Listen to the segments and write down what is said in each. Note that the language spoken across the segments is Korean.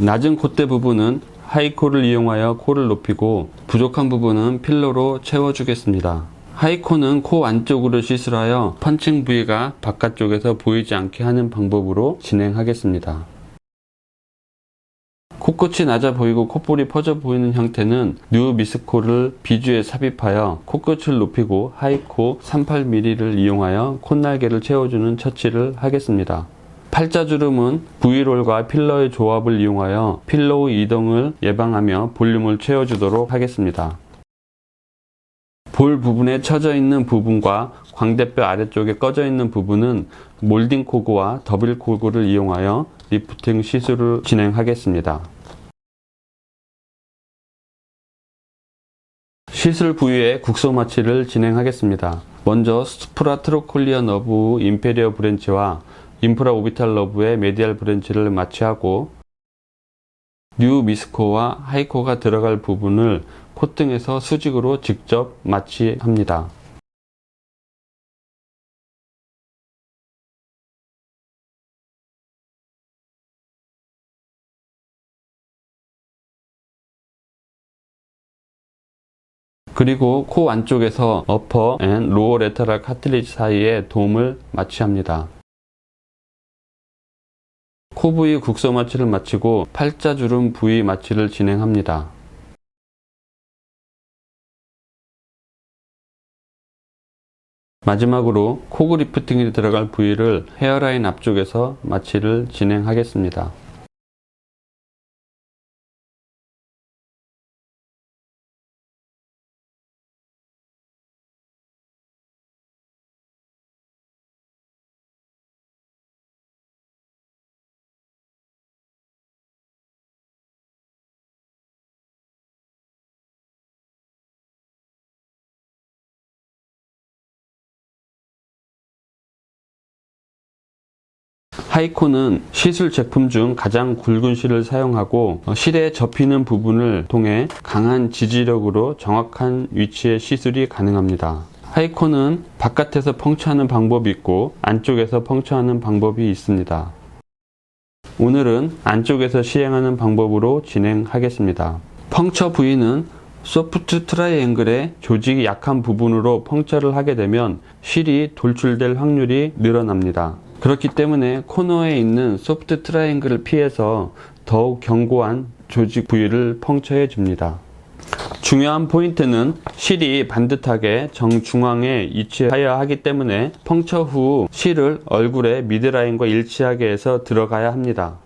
낮은 콧대 부분은 하이코를 이용하여 코를 높이고 부족한 부분은 필러로 채워주겠습니다. 하이코는 코 안쪽으로 시술하여 펀칭 부위가 바깥쪽에서 보이지 않게 하는 방법으로 진행하겠습니다. 코끝이 낮아 보이고 콧볼이 퍼져 보이는 형태는 뉴 미스코를 비주에 삽입하여 코끝을 높이고 하이코 38mm를 이용하여 콧날개를 채워주는 처치를 하겠습니다. 팔자주름은 V롤과 필러의 조합을 이용하여 필러의 이동을 예방하며 볼륨을 채워주도록 하겠습니다. 볼 부분에 처져 있는 부분과 광대뼈 아래쪽에 꺼져 있는 부분은 몰딩 코그와 더블 코그를 이용하여 리프팅 시술을 진행하겠습니다. 시술 부위에 국소 마취를 진행하겠습니다. 먼저 수프라트로콜리어 너브 인페리어 브랜치와 인프라 오비탈 너브의 메디알 브랜치를 마취하고 뉴 미스코와 하이코가 들어갈 부분을 콧등에서 수직으로 직접 마취합니다. 그리고 코 안쪽에서 어퍼 앤 로어 레터럴 카틸리지 사이에 돔을 마취합니다. 코 부위 국소 마취를 마치고 팔자주름 부위 마취를 진행합니다. 마지막으로 코그 리프팅이 들어갈 부위를 헤어라인 앞쪽에서 마취를 진행하겠습니다. 하이코는 시술 제품 중 가장 굵은 실을 사용하고 실에 접히는 부분을 통해 강한 지지력으로 정확한 위치의 시술이 가능합니다. 하이코는 바깥에서 펑처하는 방법이 있고 안쪽에서 펑처하는 방법이 있습니다. 오늘은 안쪽에서 시행하는 방법으로 진행하겠습니다. 펑처 부위는 소프트 트라이앵글의 조직이 약한 부분으로 펑처를 하게 되면 실이 돌출될 확률이 늘어납니다. 그렇기 때문에 코너에 있는 소프트 트라이앵글을 피해서 더욱 견고한 조직 부위를 펑처해 줍니다. 중요한 포인트는 실이 반듯하게 정중앙에 위치하여야 하기 때문에 펑처 후 실을 얼굴의 미드라인과 일치하게 해서 들어가야 합니다.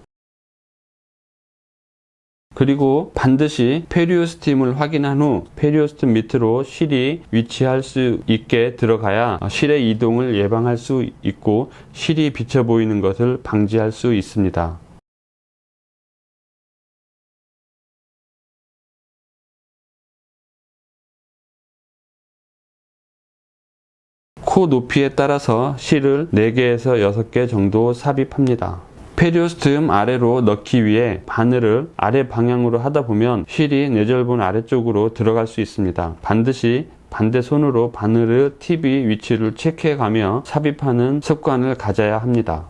그리고 반드시 페리오스팀을 확인한 후 페리오스팀 밑으로 실이 위치할 수 있게 들어가야 실의 이동을 예방할 수 있고 실이 비쳐 보이는 것을 방지할 수 있습니다. 코 높이에 따라서 실을 4개에서 6개 정도 삽입합니다. 페리오스톰 아래로 넣기 위해 바늘을 아래 방향으로 하다 보면 실이 뇌절본 아래쪽으로 들어갈 수 있습니다. 반드시 반대 손으로 바늘의 팁의 위치를 체크해 가며 삽입하는 습관을 가져야 합니다.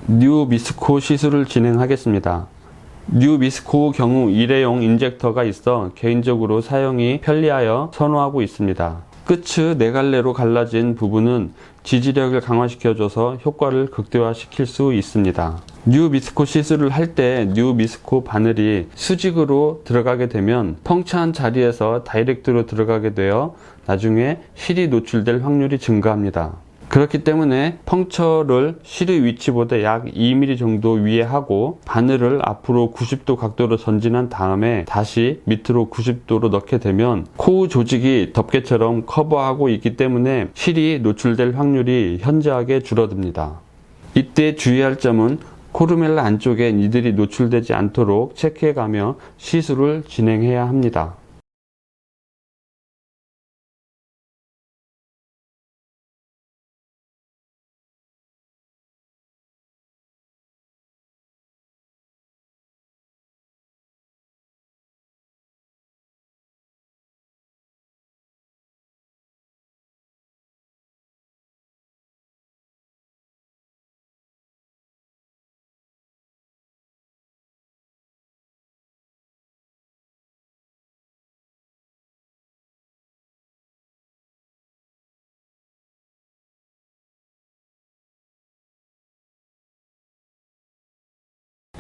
뉴 미스코 시술을 진행하겠습니다. 뉴 미스코 경우 일회용 인젝터가 있어 개인적으로 사용이 편리하여 선호하고 있습니다. 끝의 4갈래로 갈라진 부분은 지지력을 강화시켜줘서 효과를 극대화시킬 수 있습니다. 뉴 미스코 시술을 할 때 뉴 미스코 바늘이 수직으로 들어가게 되면 펑처한 자리에서 다이렉트로 들어가게 되어 나중에 실이 노출될 확률이 증가합니다. 그렇기 때문에 펑처를 실의 위치보다 약 2mm 정도 위에 하고 바늘을 앞으로 90도 각도로 전진한 다음에 다시 밑으로 90도로 넣게 되면 코 조직이 덮개처럼 커버하고 있기 때문에 실이 노출될 확률이 현저하게 줄어듭니다. 이때 주의할 점은 코르멜라 안쪽에 이들이 노출되지 않도록 체크해가며 시술을 진행해야 합니다.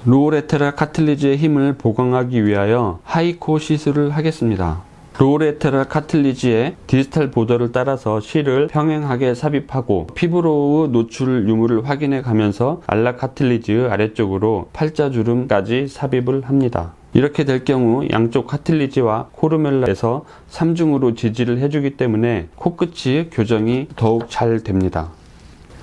로우레테라 카틀리지의 힘을 보강하기 위하여 하이코 시술을 하겠습니다. 로우레테라 카틀리지의 디지털 보더를 따라서 실을 평행하게 삽입하고 피부로의 노출 유무를 확인해 가면서 알락 카틀리지 아래쪽으로 팔자주름까지 삽입을 합니다. 이렇게 될 경우 양쪽 카틀리지와 코르멜라에서 3중으로 지지를 해주기 때문에 코끝이 교정이 더욱 잘 됩니다.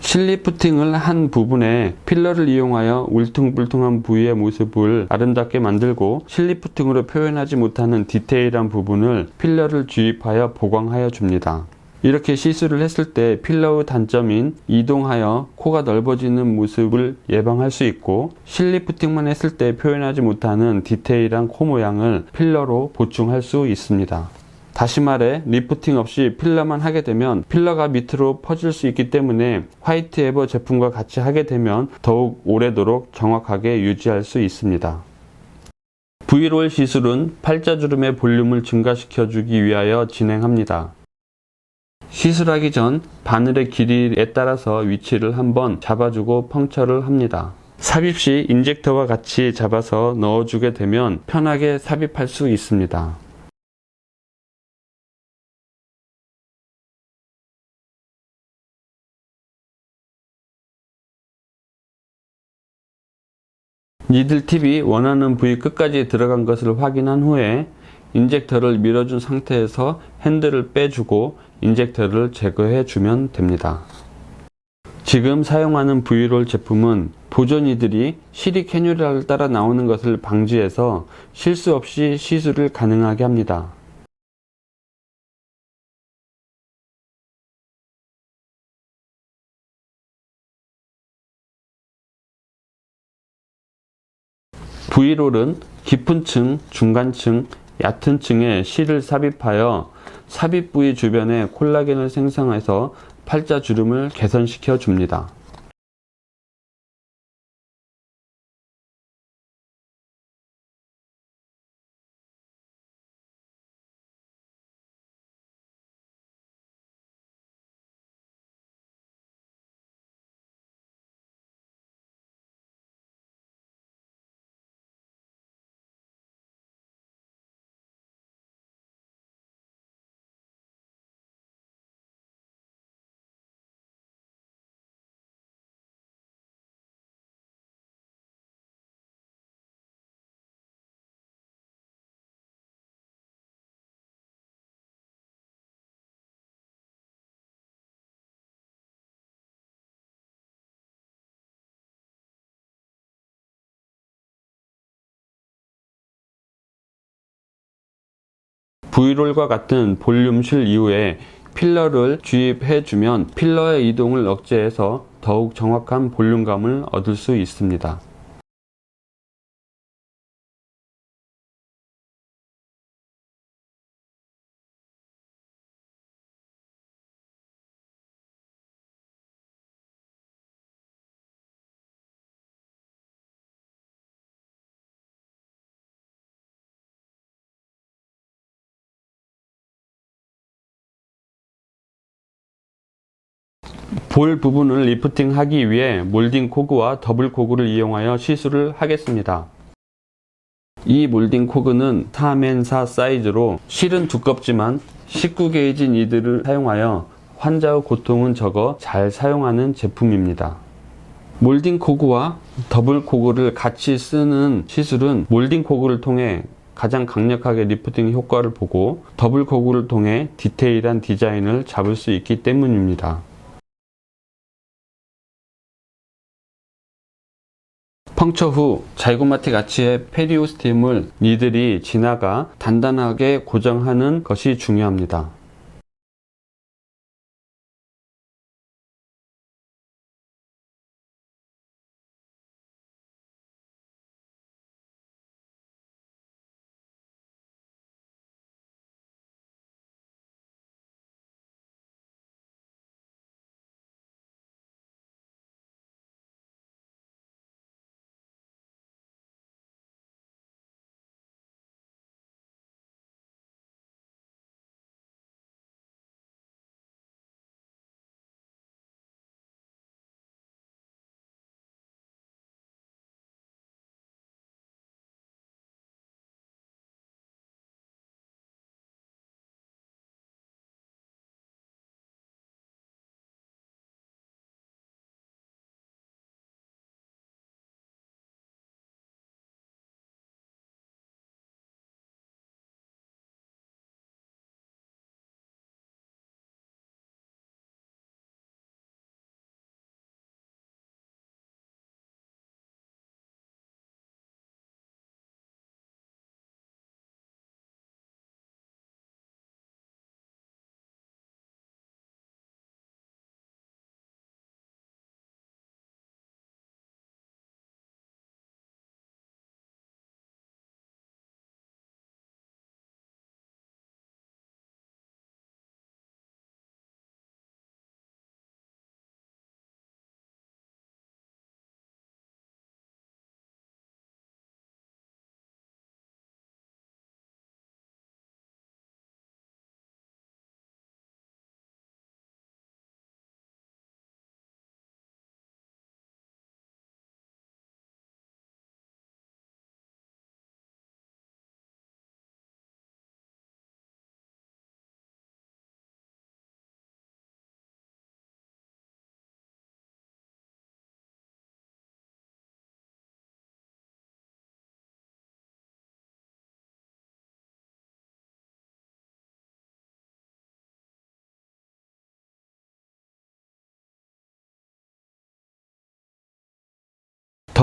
실리프팅을 한 부분에 필러를 이용하여 울퉁불퉁한 부위의 모습을 아름답게 만들고 실리프팅으로 표현하지 못하는 디테일한 부분을 필러를 주입하여 보강하여 줍니다. 이렇게 시술을 했을 때 필러의 단점인 이동하여 코가 넓어지는 모습을 예방할 수 있고 실리프팅만 했을 때 표현하지 못하는 디테일한 코 모양을 필러로 보충할 수 있습니다. 다시 말해 리프팅 없이 필러만 하게 되면 필러가 밑으로 퍼질 수 있기 때문에 화이트 에버 제품과 같이 하게 되면 더욱 오래도록 정확하게 유지할 수 있습니다. V롤 시술은 팔자주름의 볼륨을 증가시켜 주기 위하여 진행합니다. 시술하기 전 바늘의 길이에 따라서 위치를 한번 잡아주고 펑처를 합니다. 삽입 시 인젝터와 같이 잡아서 넣어주게 되면 편하게 삽입할 수 있습니다. 니들 팁이 원하는 부위 끝까지 들어간 것을 확인한 후에 인젝터를 밀어준 상태에서 핸들을 빼주고 인젝터를 제거해 주면 됩니다. 지금 사용하는 V롤 제품은 보조 니들이 실이 캐뉴라를 따라 나오는 것을 방지해서 실수 없이 시술을 가능하게 합니다. V롤은 깊은 층, 중간층, 얕은 층에 실을 삽입하여 삽입 부위 주변에 콜라겐을 생성해서 팔자주름을 개선시켜 줍니다. V롤과 같은 볼륨실 이후에 필러를 주입해주면 필러의 이동을 억제해서 더욱 정확한 볼륨감을 얻을 수 있습니다. 볼 부분을 리프팅 하기 위해 몰딩 코그와 더블 코그를 이용하여 시술을 하겠습니다. 이 몰딩 코그는 4맨4 사이즈로 실은 두껍지만 19게이지 니들을 사용하여 환자의 고통은 적어 잘 사용하는 제품입니다. 몰딩 코그와 더블 코그를 같이 쓰는 시술은 몰딩 코그를 통해 가장 강력하게 리프팅 효과를 보고 더블 코그를 통해 디테일한 디자인을 잡을 수 있기 때문입니다. 펑처 후 자이고마틱 아치의 페리오스팀을 니들이 지나가 단단하게 고정하는 것이 중요합니다.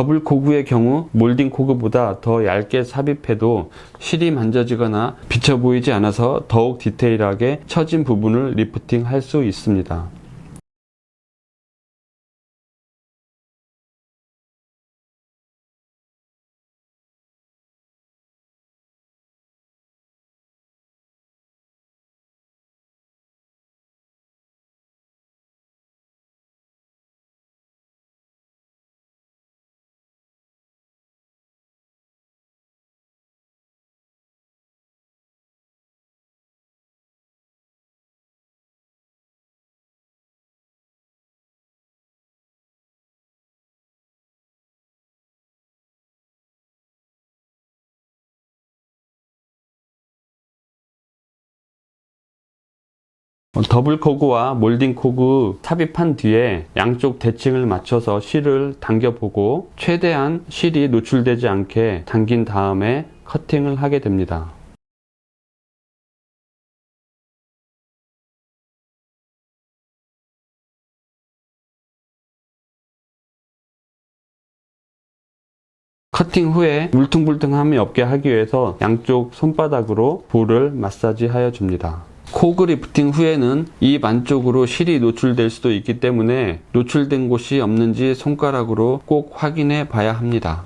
더블 코그의 경우 몰딩 코그보다 더 얇게 삽입해도 실이 만져지거나 비쳐 보이지 않아서 더욱 디테일하게 처진 부분을 리프팅 할 수 있습니다. 더블 코그와 몰딩 코그 삽입한 뒤에 양쪽 대칭을 맞춰서 실을 당겨보고 최대한 실이 노출되지 않게 당긴 다음에 커팅을 하게 됩니다. 커팅 후에 울퉁불퉁함이 없게 하기 위해서 양쪽 손바닥으로 볼을 마사지 하여 줍니다. 코그 리프팅 후에는 입 안쪽으로 실이 노출될 수도 있기 때문에 노출된 곳이 없는지 손가락으로 꼭 확인해 봐야 합니다.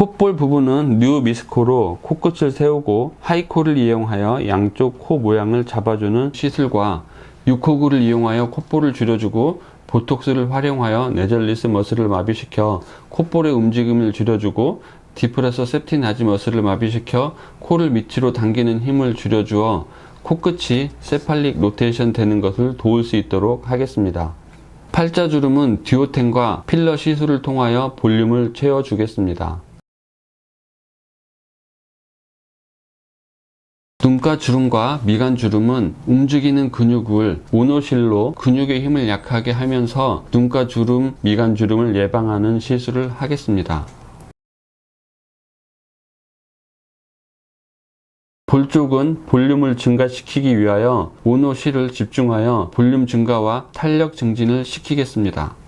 콧볼 부분은 뉴 미스코로 코끝을 세우고 하이코를 이용하여 양쪽 코 모양을 잡아주는 시술과 유코그를 이용하여 콧볼을 줄여주고 보톡스를 활용하여 네절리스 머슬을 마비시켜 콧볼의 움직임을 줄여주고 디프레서 septi 머슬을 마비시켜 코를 밑으로 당기는 힘을 줄여주어 코끝이 세팔릭 로테이션 되는 것을 도울 수 있도록 하겠습니다. 팔자주름은 듀오텐과 필러 시술을 통하여 볼륨을 채워주겠습니다. 눈가 주름과 미간 주름은 움직이는 근육을 오노실로 근육의 힘을 약하게 하면서 눈가 주름, 미간 주름을 예방하는 시술을 하겠습니다. 볼 쪽은 볼륨을 증가시키기 위하여 오노실을 집중하여 볼륨 증가와 탄력 증진을 시키겠습니다.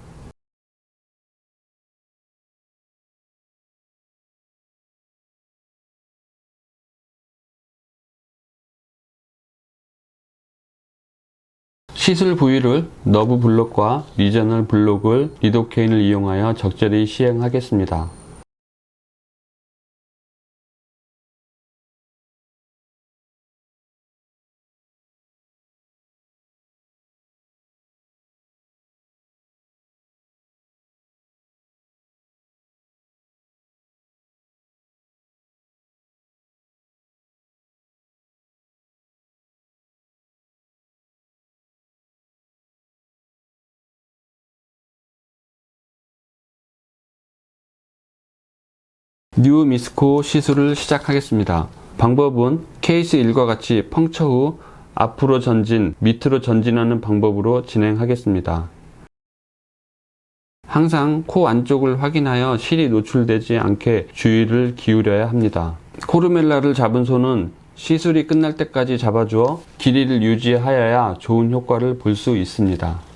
시술 부위를 너브 블록과 리저널 블록을 리도케인을 이용하여 적절히 시행하겠습니다. 뉴 미스코 시술을 시작하겠습니다. 방법은 케이스 1과 같이 펑처 후 앞으로 전진, 밑으로 전진하는 방법으로 진행하겠습니다. 항상 코 안쪽을 확인하여 실이 노출되지 않게 주의를 기울여야 합니다. 코르멜라를 잡은 손은 시술이 끝날 때까지 잡아주어 길이를 유지하여야 좋은 효과를 볼 수 있습니다.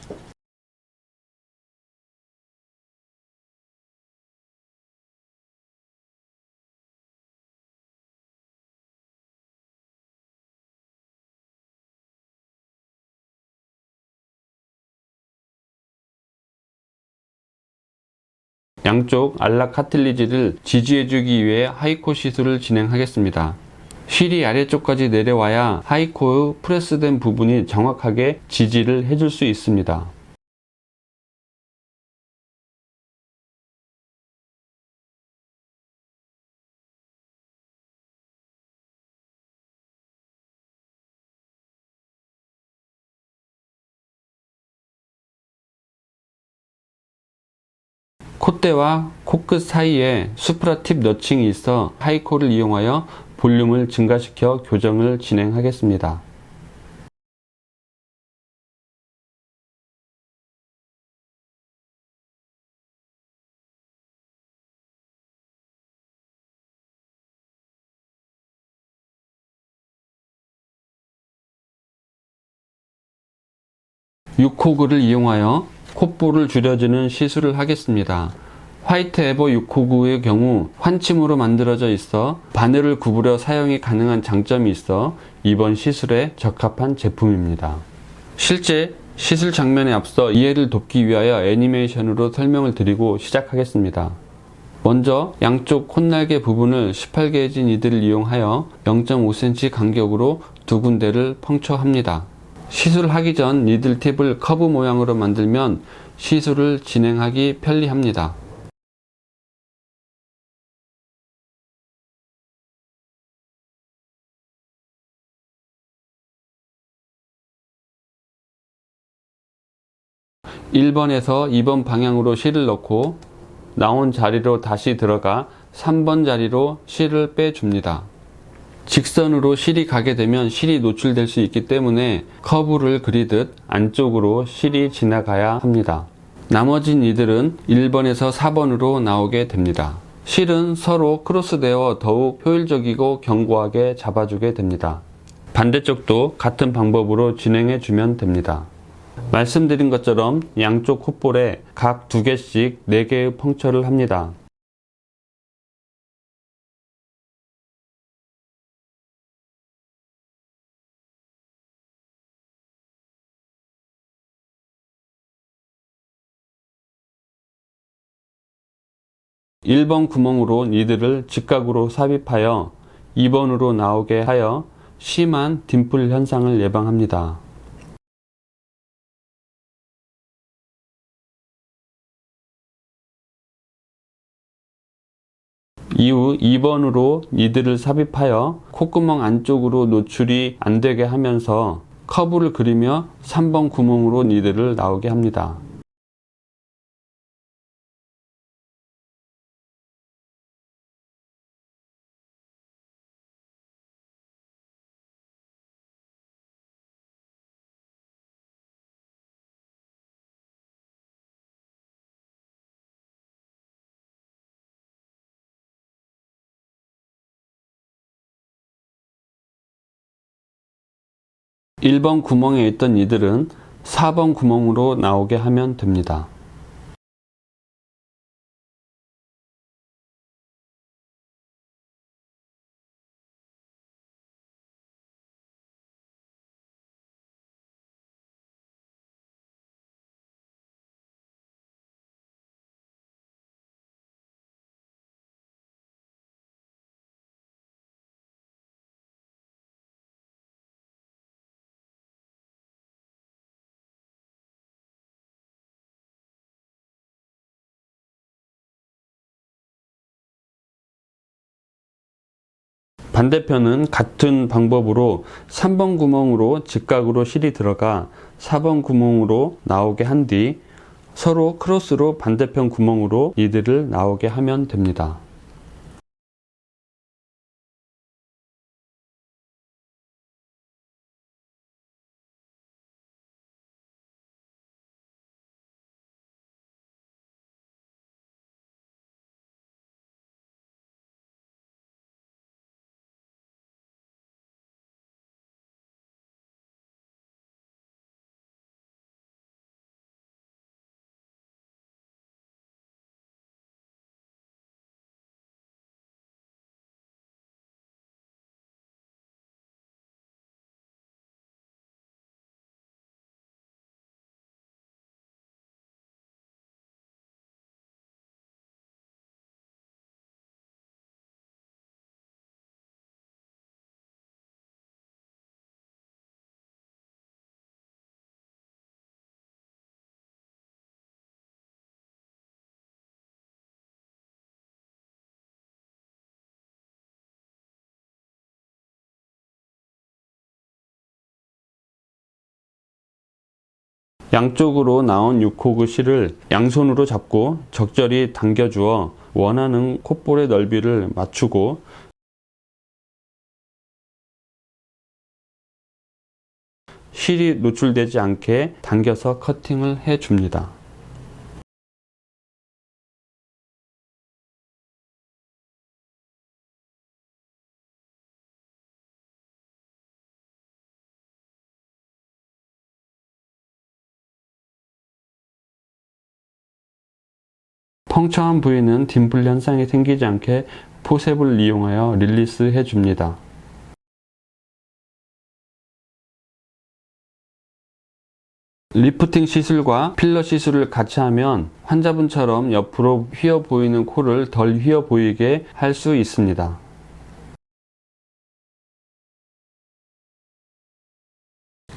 양쪽 안락 카틸리지를 지지해주기 위해 하이코 시술을 진행하겠습니다. 실이 아래쪽까지 내려와야 하이코의 프레스된 부분이 정확하게 지지를 해줄 수 있습니다. 콧대와 코끝 사이에 수프라팁 너칭이 있어 하이코를 이용하여 볼륨을 증가시켜 교정을 진행하겠습니다. 6호그를 이용하여 콧볼을 줄여주는 시술을 하겠습니다. 화이트 에버 6호그의 경우 환침으로 만들어져 있어 바늘을 구부려 사용이 가능한 장점이 있어 이번 시술에 적합한 제품입니다. 실제 시술 장면에 앞서 이해를 돕기 위하여 애니메이션으로 설명을 드리고 시작하겠습니다. 먼저 양쪽 콧날개 부분을 18게이지 니들을 이용하여 0.5cm 간격으로 두 군데를 펑처합니다. 시술하기 전 니들 팁을 커브 모양으로 만들면 시술을 진행하기 편리합니다. (1번에서) (2번) 방향으로 실을 넣고 나온 자리로 다시 들어가 (3번) 자리로 실을 빼줍니다. 직선으로 실이 가게 되면 실이 노출될 수 있기 때문에 커브를 그리듯 안쪽으로 실이 지나가야 합니다. 나머진 이들은 1번에서 4번으로 나오게 됩니다. 실은 서로 크로스되어 더욱 효율적이고 견고하게 잡아주게 됩니다. 반대쪽도 같은 방법으로 진행해 주면 됩니다. 말씀드린 것처럼 양쪽 콧볼에 각 2개씩 4개의 펑처를 합니다. (1번) 구멍으로 니들을 직각으로 삽입하여 (2번으로) 나오게 하여 심한 딤플 현상을 예방합니다. 이후 2번으로 니들을 삽입하여 콧구멍 안쪽으로 노출이 안되게 하면서 커브를 그리며 3번 구멍으로 니들을 나오게 합니다. (1번) 구멍에 있던 이들은 (4번) 구멍으로 나오게 하면 됩니다. 반대편은 같은 방법으로 3번 구멍으로 직각으로 실이 들어가 4번 구멍으로 나오게 한 뒤 서로 크로스로 반대편 구멍으로 이들을 나오게 하면 됩니다. 양쪽으로 나온 6호그 실을 양손으로 잡고 적절히 당겨주어 원하는 콧볼의 넓이를 맞추고 실이 노출되지 않게 당겨서 커팅을 해줍니다. 펑쳐한 부위는 딤플 현상이 생기지 않게 포셉을 이용하여 릴리스 해줍니다. 리프팅 시술과 필러 시술을 같이 하면 환자분처럼 옆으로 휘어 보이는 코를 덜 휘어 보이게 할 수 있습니다.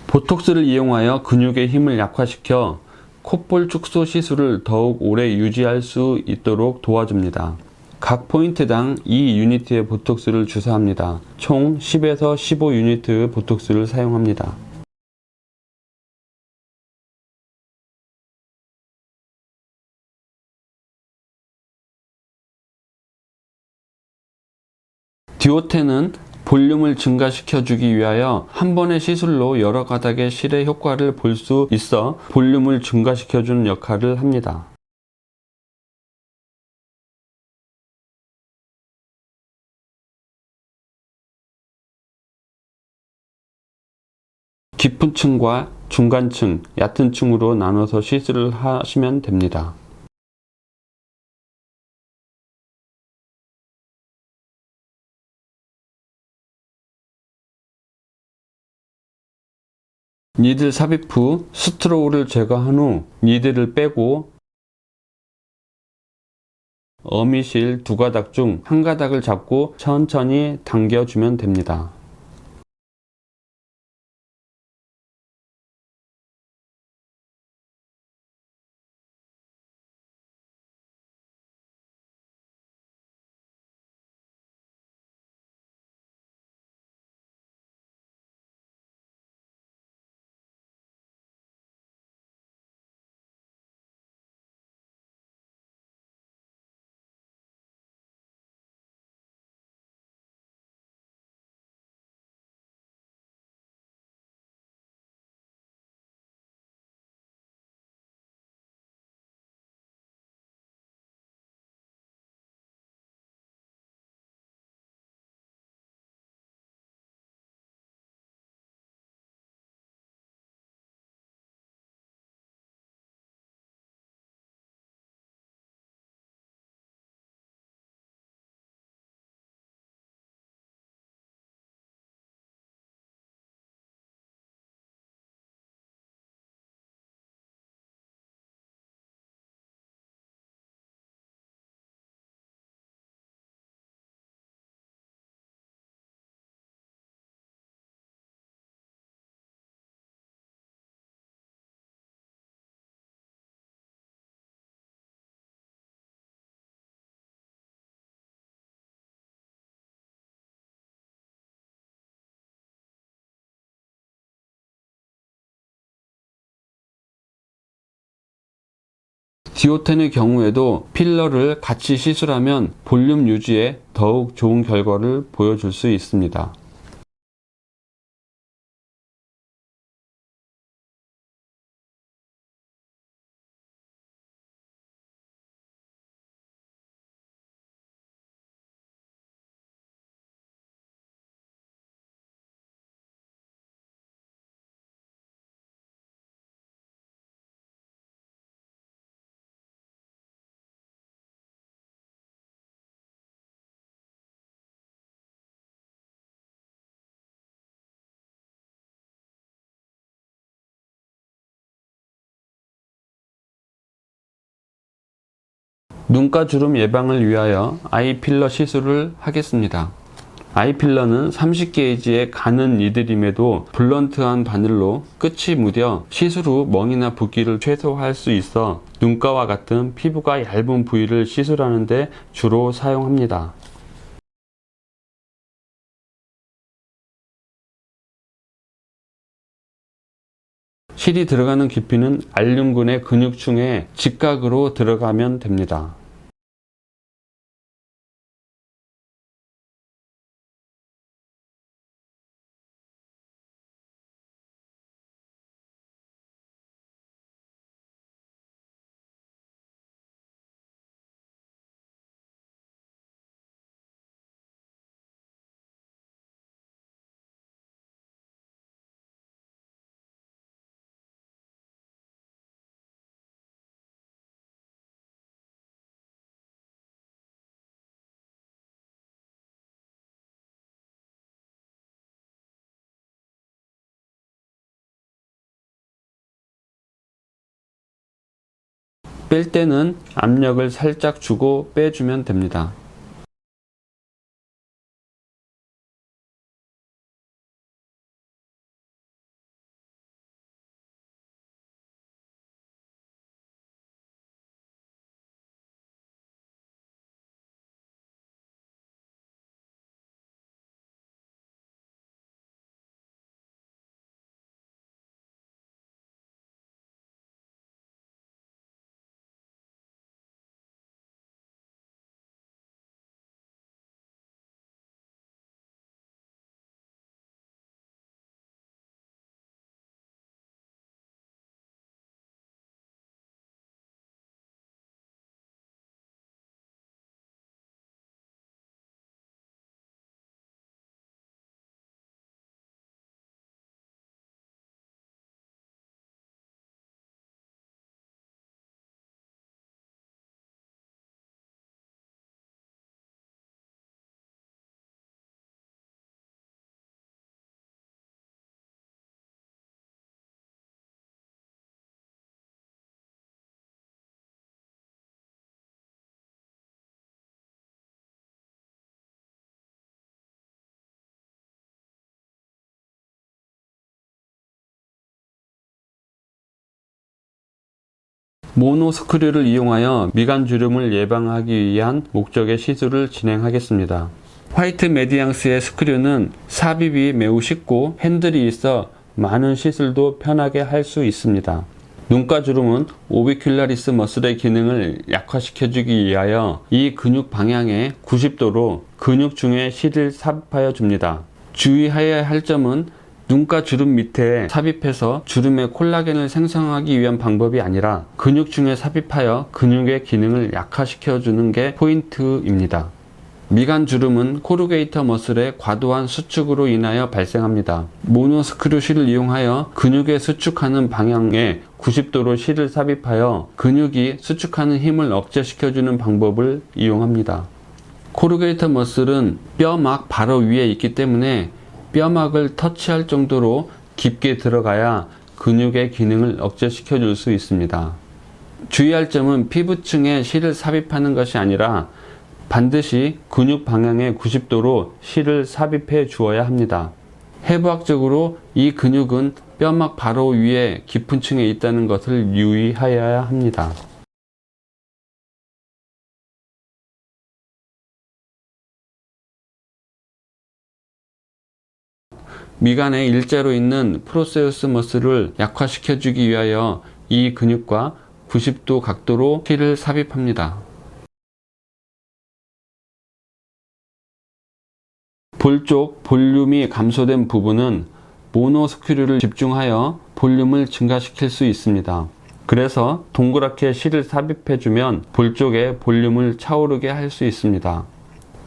보톡스를 이용하여 근육의 힘을 약화시켜 콧볼 축소 시술을 더욱 오래 유지할 수 있도록 도와줍니다. 각 포인트당 2유니트의 보톡스를 주사합니다. 총 10에서 15유니트 보톡스를 사용합니다. 듀오텐은 볼륨을 증가시켜주기 위하여 한 번의 시술로 여러 가닥의 실의 효과를 볼 수 있어 볼륨을 증가시켜주는 역할을 합니다. 깊은 층과 중간층, 얕은 층으로 나눠서 시술을 하시면 됩니다. 니들 삽입 후 스트로우를 제거한 후 니들을 빼고 어미실 두 가닥 중 한 가닥을 잡고 천천히 당겨주면 됩니다. 디오텐의 경우에도 필러를 같이 시술하면 볼륨 유지에 더욱 좋은 결과를 보여줄 수 있습니다. 눈가 주름 예방을 위하여 아이필러 시술을 하겠습니다. 아이필러는 30게이지의 가는 니들임에도 블런트한 바늘로 끝이 무뎌 시술 후 멍이나 붓기를 최소화할 수 있어 눈가와 같은 피부가 얇은 부위를 시술하는 데 주로 사용합니다. 실이 들어가는 깊이는 알륜근의 근육층에 직각으로 들어가면 됩니다. 뺄 때는 압력을 살짝 주고 빼주면 됩니다. 모노 스크류를 이용하여 미간 주름을 예방하기 위한 목적의 시술을 진행하겠습니다. 화이트 메디앙스의 스크류는 삽입이 매우 쉽고 핸들이 있어 많은 시술도 편하게 할 수 있습니다. 눈가 주름은 오비큘라리스 머슬의 기능을 약화시켜주기 위하여 이 근육 방향에 90도로 근육 중에 실을 삽입하여 줍니다. 주의해야 할 점은 눈가 주름 밑에 삽입해서 주름의 콜라겐을 생성하기 위한 방법이 아니라 근육 중에 삽입하여 근육의 기능을 약화시켜주는 게 포인트입니다. 미간 주름은 코루게이터 머슬의 과도한 수축으로 인하여 발생합니다. 모노 스크류 실을 이용하여 근육에 수축하는 방향에 90도로 실을 삽입하여 근육이 수축하는 힘을 억제시켜주는 방법을 이용합니다. 코루게이터 머슬은 뼈막 바로 위에 있기 때문에 뼈막을 터치할 정도로 깊게 들어가야 근육의 기능을 억제시켜 줄 수 있습니다. 주의할 점은 피부층에 실을 삽입하는 것이 아니라 반드시 근육 방향에 90도로 실을 삽입해 주어야 합니다. 해부학적으로 이 근육은 뼈막 바로 위에 깊은 층에 있다는 것을 유의하여야 합니다. 미간에 일자로 있는 프로세우스 머슬을 약화시켜주기 위하여 이 근육과 90도 각도로 실을 삽입합니다. 볼 쪽 볼륨이 감소된 부분은 모노 스크류를 집중하여 볼륨을 증가시킬 수 있습니다. 그래서 동그랗게 실을 삽입해주면 볼 쪽에 볼륨을 차오르게 할 수 있습니다.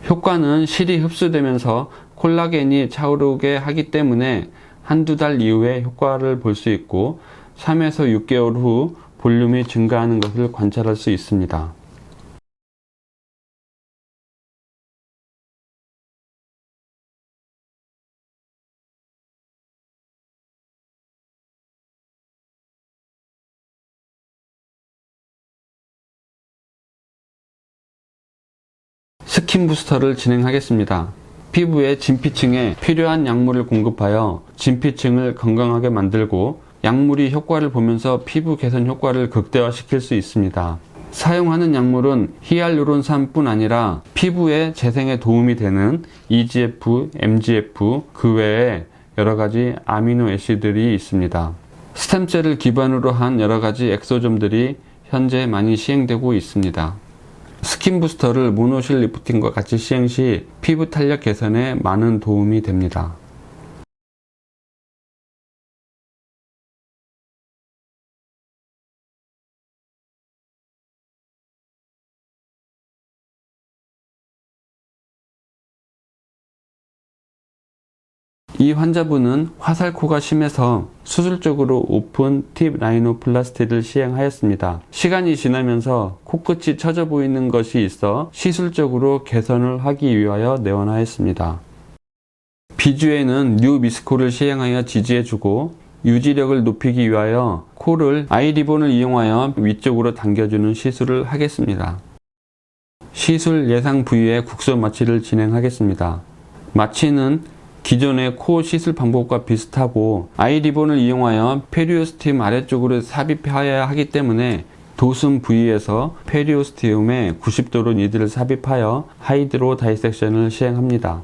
효과는 실이 흡수되면서 콜라겐이 차오르게 하기 때문에 한두 달 이후에 효과를 볼 수 있고 3에서 6개월 후 볼륨이 증가하는 것을 관찰할 수 있습니다. 스킨 부스터를 진행하겠습니다. 피부의 진피층에 필요한 약물을 공급하여 진피층을 건강하게 만들고 약물이 효과를 보면서 피부 개선 효과를 극대화시킬 수 있습니다. 사용하는 약물은 히알루론산뿐 아니라 피부의 재생에 도움이 되는 EGF, MGF, 그 외에 여러가지 아미노애시드들이 있습니다. 스템셀을 기반으로 한 여러가지 엑소점들이 현재 많이 시행되고 있습니다. 스킨 부스터를 모노실 리프팅과 같이 시행 시 피부 탄력 개선에 많은 도움이 됩니다. 이 환자분은 화살코가 심해서 수술적으로 오픈 팁 라이노플라스티를 시행하였습니다. 시간이 지나면서 코끝이 처져 보이는 것이 있어 시술적으로 개선을 하기 위하여 내원하였습니다. 비주에는 뉴 미스코를 시행하여 지지해주고 유지력을 높이기 위하여 코를 아이리본을 이용하여 위쪽으로 당겨주는 시술을 하겠습니다. 시술 예상 부위의 국소 마취를 진행하겠습니다. 마취는 기존의 코 시술 방법과 비슷하고 아이리본을 이용하여 페리오스티움 아래쪽으로 삽입하여야 하기 때문에 도슴 부위에서 페리오스티움에 90도로 니들을 삽입하여 하이드로 다이섹션을 시행합니다.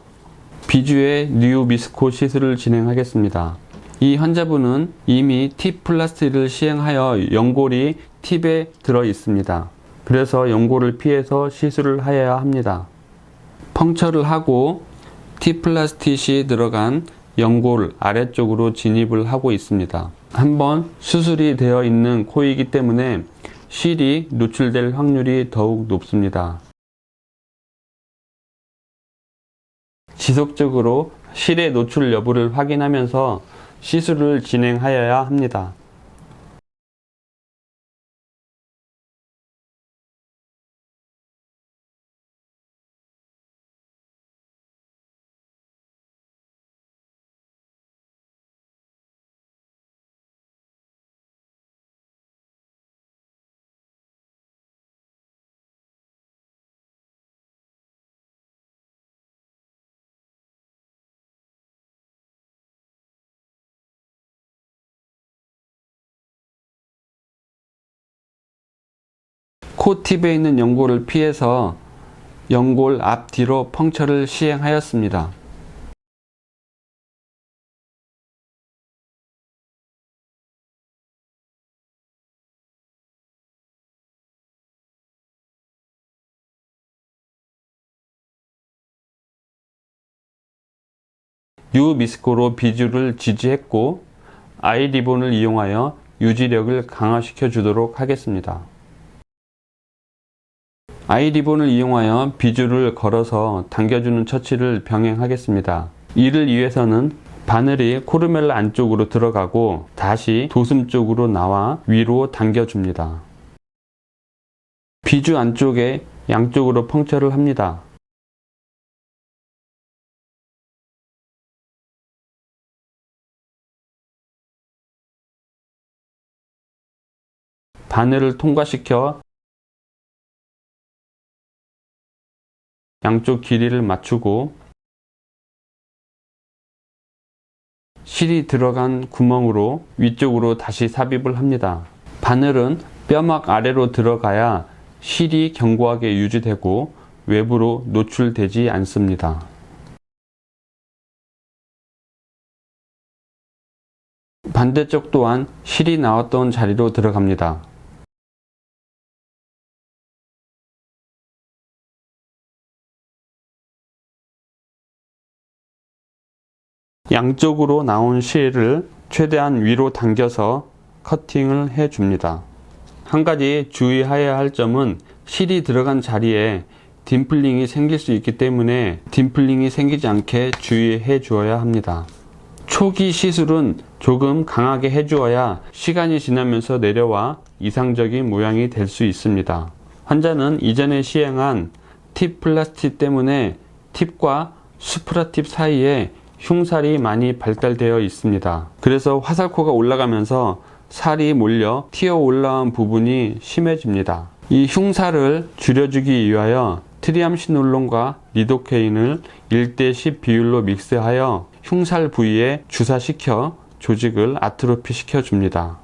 비주의 뉴미스코 시술을 진행하겠습니다. 이 환자분은 이미 팁 플라스티를 시행하여 연골이 팁에 들어 있습니다. 그래서 연골을 피해서 시술을 하여야 합니다. 펑처를 하고 팁 플라스틱이 들어간 연골 아래쪽으로 진입을 하고 있습니다. 한번 수술이 되어 있는 코이기 때문에 실이 노출될 확률이 더욱 높습니다. 지속적으로 실의 노출 여부를 확인하면서 시술을 진행하여야 합니다. 코 팁에 있는 연골을 피해서 연골 앞뒤로 펑처를 시행하였습니다. 뉴미스코로 비주를 지지했고 아이리본을 이용하여 유지력을 강화시켜 주도록 하겠습니다. 아이리본을 이용하여 비주를 걸어서 당겨주는 처치를 병행하겠습니다. 이를 위해서는 바늘이 코르멜라 안쪽으로 들어가고 다시 도슴 쪽으로 나와 위로 당겨줍니다. 비주 안쪽에 양쪽으로 펑처를 합니다. 바늘을 통과시켜 양쪽 길이를 맞추고 실이 들어간 구멍으로 위쪽으로 다시 삽입을 합니다. 바늘은 뼈막 아래로 들어가야 실이 견고하게 유지되고 외부로 노출되지 않습니다. 반대쪽 또한 실이 나왔던 자리로 들어갑니다. 양쪽으로 나온 실을 최대한 위로 당겨서 커팅을 해줍니다. 한 가지 주의해야 할 점은 실이 들어간 자리에 딤플링이 생길 수 있기 때문에 딤플링이 생기지 않게 주의해 주어야 합니다. 초기 시술은 조금 강하게 해주어야 시간이 지나면서 내려와 이상적인 모양이 될 수 있습니다. 환자는 이전에 시행한 팁 플라스틱 때문에 팁과 수프라 팁 사이에 흉살이 많이 발달되어 있습니다. 그래서 화살코가 올라가면서 살이 몰려 튀어 올라온 부분이 심해집니다. 이 흉살을 줄여주기 위하여 트리암시놀론과 리도케인을 1:10 비율로 믹스하여 흉살 부위에 주사시켜 조직을 아트로피 시켜줍니다.